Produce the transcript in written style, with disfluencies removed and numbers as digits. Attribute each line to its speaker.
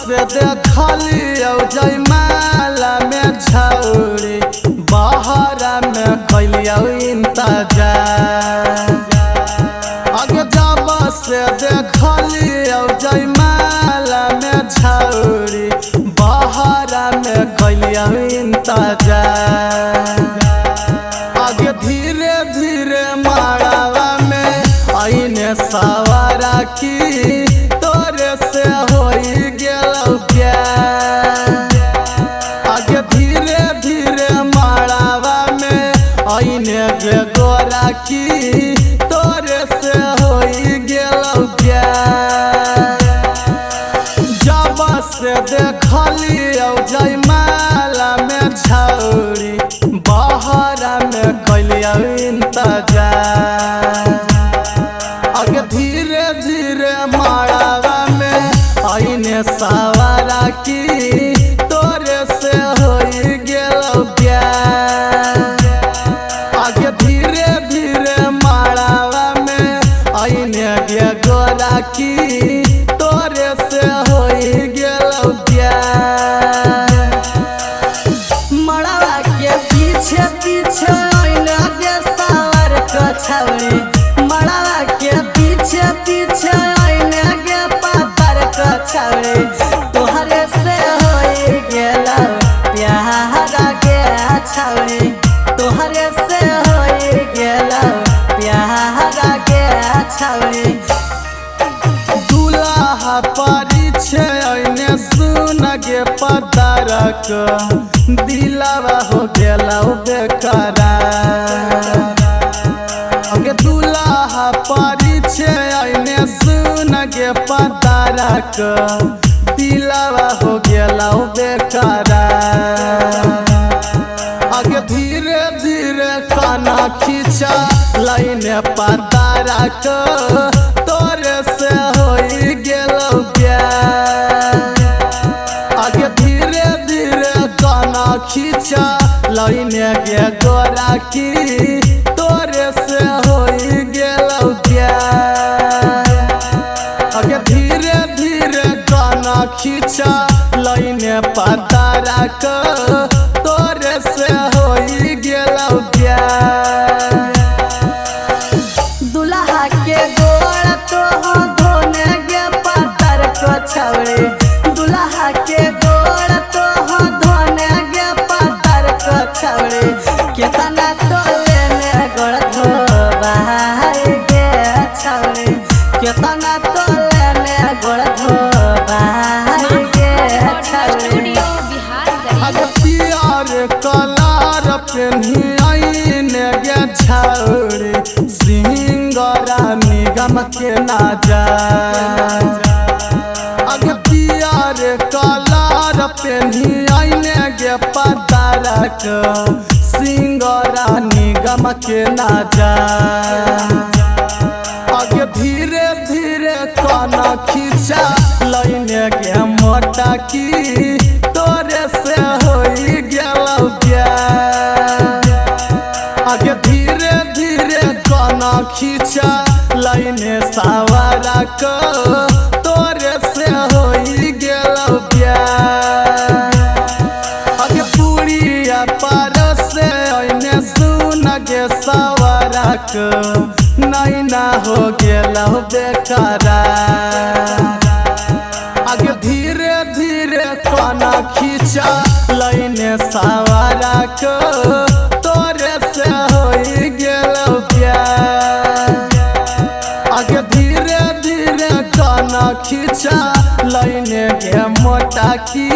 Speaker 1: से देखलियो जयमाला में छौरी बहरा में कैलियो इंतजार। आगे जब से देखलियो जयमाला में छौरी बहरा में कैलियो इंतजार। आगे धीरे धीरे मारावा में आईने सवारा की तोरे से होई गेलौ प्यार। आगे धीरे धीरे मारावा में आईने गोरा की तोरे से होई गेलौ प्यार। जब से देखलियो जयमाला में छौरी बहरा में कैलियो इंतजार। आगे धीरे धीरे मारावा में आईने सवारा की तोरे से होई गेलौ प्यार। आगे धीरे धीरे मारावा में आईने गोरा की तोरे से होई गेलौ प्यार।
Speaker 2: मड़वा के पीछे पीछे आईने गे सवार को छौरी। मड़वा के पीछे पीछे आईने गे पातर को छौरी। तोहरे से होई गेलौ प्यार गे छौरी। तोहरे से होई गेलौ प्यार गे छौरी।
Speaker 1: दूल्हा परिछे आईने सुन गे पतारक दिलवा हो गेलौ बेकरार। आगे दूल्हा परिछे आईने सुन गे पतारक दिलवा हो गेलौ बेकरार। आगे धीरे धीरे काना खींचा लाइने पतारक तोरे से होई गेलौ प्यार। आगे धीरे धीरे काना खींचा लाइने गे गोरा की तोरे से होई गेलौ प्यार। आगे धीरे धीरे काना खींचा लाइने पतारक तोरे से होई गेलौ प्यार।
Speaker 2: दुल्हा के गोड़ तो धोने गे पातर को छौरी। दुल्हा के गोड़ तो धोने गे पातर को छौरी। केतना तो लेने गोड़ धोबाई गे छौरी। केतना तो लेने गोड़ धोबाई गे छौरी।
Speaker 1: आगे पियर कलर पेन्ही आईने गे छौरी सिंगरा निगम के नाजार। आगे पियर कलर पेन्ही आईने गे पतारक सिंगरा निगम के नाजार। आगे धीरे धीरे काना खींचा लाइने गे मोटा की तोरे से होई गेलौ प्यार। आगे धीरे धीरे काना खींचा लाइने सवारा को तोरे से होई गेलौ प्यार। आगे पूरिया पार से आईने सुन गे सवारा को नैना हो गेलौ बेकरार। आगे धीरे धीरे काना खींचा लाइने सवारा को तोरे से होई गेलौ प्यार। आगे धीरे धीरे काना खींचा लाइने गे मोटा की